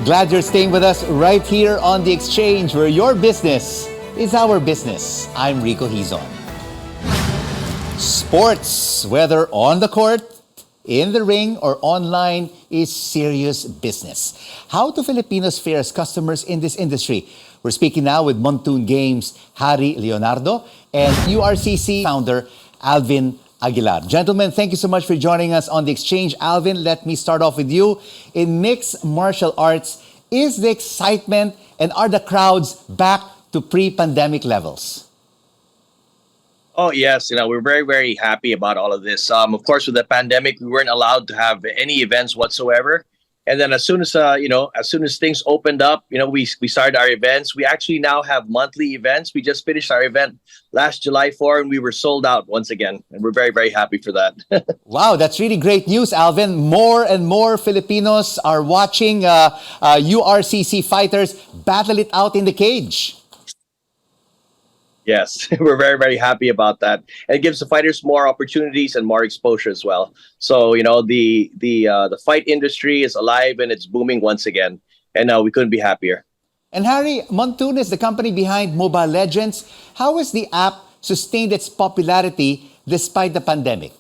Glad you're staying with us right here on The Exchange, where your business is our business. I'm Rico Hizon. Sports, whether on the court, in the ring, or online, is serious business. How do Filipinos fare as customers in this industry? We're speaking now with Moontoon Games' Harry Leonardo and URCC founder Alvin Aguilar. Gentlemen, thank you so much for joining us on The Exchange. Alvin, let me start off with you. In mixed martial arts, is the excitement and are the crowds back to pre-pandemic levels? Oh yes, we're very, very happy about all of this. Of course, with the pandemic, we weren't allowed to have any events whatsoever. And then as soon as as soon as things opened up, we started our events. We actually now have monthly events. We just finished our event last July 4, and we were sold out once again. And we're very, very happy for that. Wow, that's really great news, Alvin. More and more Filipinos are watching URCC fighters battle it out in the cage. Yes, we're very, very happy about that. And it gives the fighters more opportunities and more exposure as well. So, the fight industry is alive and it's booming once again. And we couldn't be happier. And Harry, Moontoon is the company behind Mobile Legends. How has the app sustained its popularity despite the pandemic?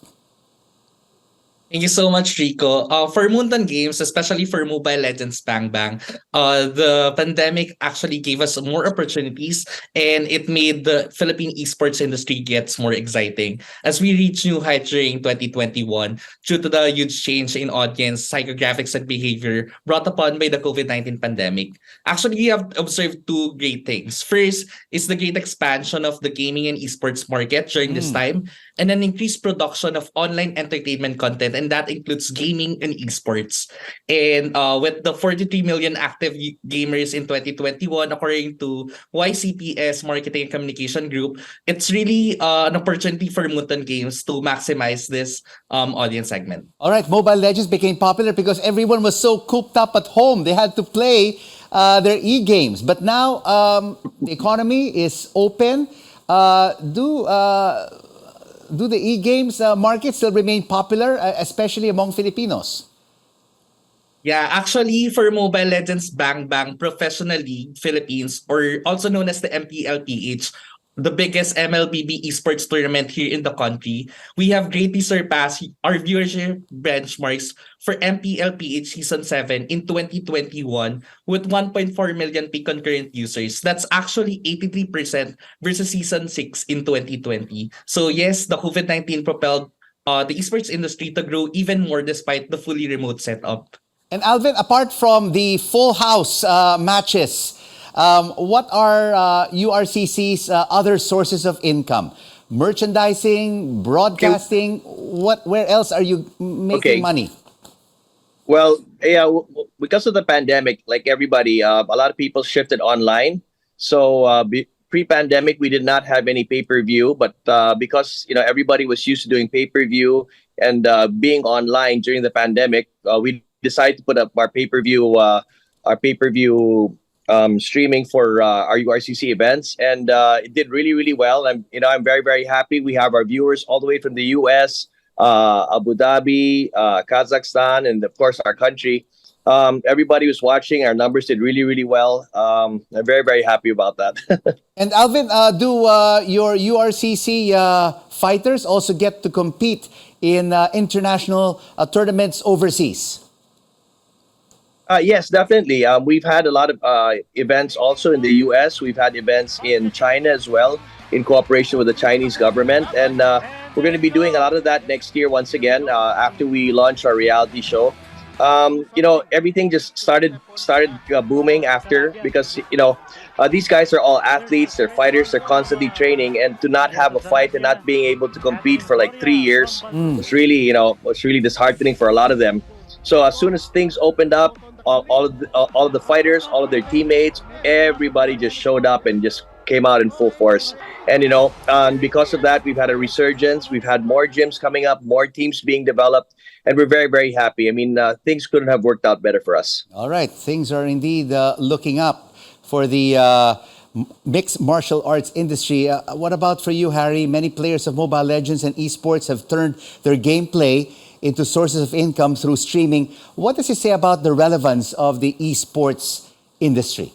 Thank you so much, Rico. For Moontoon Games, especially for Mobile Legends Bang Bang, the pandemic actually gave us more opportunities and it made the Philippine esports industry gets more exciting. As we reach new heights during 2021, due to the huge change in audience, psychographics, and behavior brought upon by the COVID-19 pandemic. Actually, we have observed two great things. First is the great expansion of the gaming and esports market during this time, and an increased production of online entertainment content, and that includes gaming and esports. And with the 43 million active gamers in 2021, according to YCPS Marketing and Communication Group, it's really an opportunity for Moontoon Games to maximize this audience segment. All right, Mobile Legends became popular because everyone was so cooped up at home. They had to play their e-games. But now the economy is open. Do the e-games market still remain popular, especially among Filipinos? Yeah, actually, for Mobile Legends Bang Bang Professional League Philippines, or also known as the MPLPH, the biggest MLBB esports tournament here in the country, we have greatly surpassed our viewership benchmarks for MPLPH Season 7 in 2021 with 1.4 million peak concurrent users. That's actually 83% versus Season 6 in 2020. So yes, the COVID-19 propelled the esports industry to grow even more despite the fully remote setup. And Alvin, apart from the full house matches, what are URCC's other sources of income? Merchandising, broadcasting, where else are you making money? Well, yeah, because of the pandemic, like everybody, a lot of people shifted online. So pre-pandemic, we did not have any pay-per-view, but because everybody was used to doing pay-per-view and being online during the pandemic, we decided to put up our pay-per-view streaming for our URCC events, and it did really, really well. I'm very, very happy. We have our viewers all the way from the U.S., Abu Dhabi, Kazakhstan, and of course our country. Everybody was watching. Our numbers did really, really well. I'm very, very happy about that. And Alvin, do your URCC fighters also get to compete in international tournaments overseas? Yes, definitely. We've had a lot of events also in the U.S. We've had events in China as well, in cooperation with the Chinese government. And we're going to be doing a lot of that next year once again after we launch our reality show. Everything just started booming after, because these guys are all athletes, they're fighters, they're constantly training, and to not have a fight and not being able to compete for like 3 years was really disheartening for a lot of them. So as soon as things opened up, all of the fighters, all of their teammates, everybody just showed up and just came out in full force. And because of that, we've had a resurgence. We've had more gyms coming up, more teams being developed, and we're very, very happy. I mean, things couldn't have worked out better for us. All right, things are indeed looking up for the mixed martial arts industry. What about for you, Harry? Many players of Mobile Legends and esports have turned their gameplay into sources of income through streaming. What does it say about the relevance of the esports industry?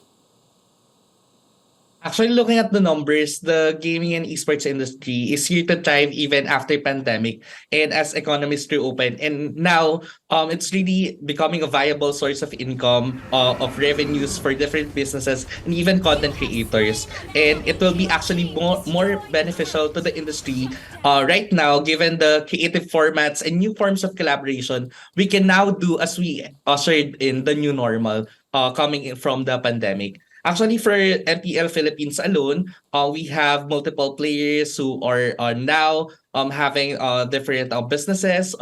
Actually, looking at the numbers, the gaming and esports industry is here to thrive even after pandemic and as economies reopen. And now, it's really becoming a viable source of income, of revenues for different businesses and even content creators. And it will be actually more beneficial to the industry right now, given the creative formats and new forms of collaboration we can now do as we ushered in the new normal coming in from the pandemic. Actually, for MPL Philippines alone, we have multiple players who are now having different businesses,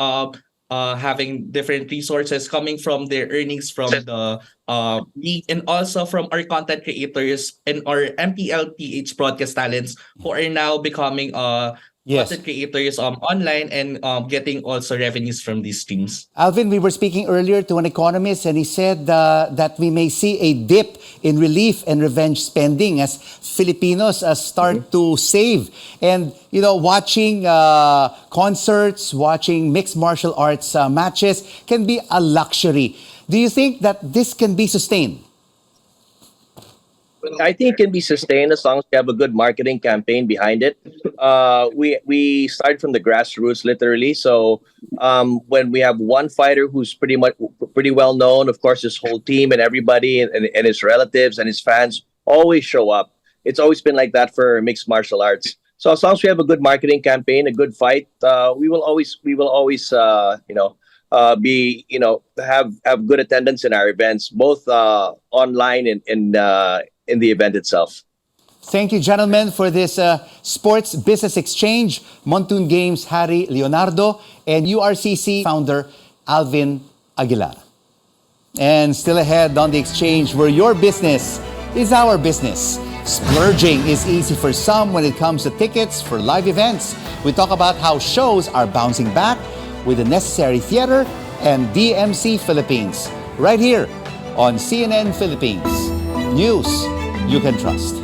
having different resources coming from their earnings from the league and also from our content creators and our MPL PH broadcast talents who are now becoming Yes. content creators online and getting also revenues from these streams. Alvin, we were speaking earlier to an economist and he said that we may see a dip in relief and revenge spending as Filipinos start to save. And, you know, watching concerts, watching mixed martial arts matches can be a luxury. Do you think that this can be sustained? I think it can be sustained as long as we have a good marketing campaign behind it. We started from the grassroots, literally. So when we have one fighter who's pretty well known, of course, his whole team and everybody and his relatives and his fans always show up. It's always been like that for mixed martial arts. So as long as we have a good marketing campaign, a good fight, we will always have good attendance in our events, both online and in the event itself. Thank you, gentlemen, for this sports business exchange. Moontoon Games Harry Leonardo and URCC founder Alvin Aguilar. And still ahead on the exchange, where your business is our business. Splurging is easy for some when it comes to tickets for live events. We talk about how shows are bouncing back with the necessary theater and DMC Philippines. Right here on CNN Philippines. News you can trust.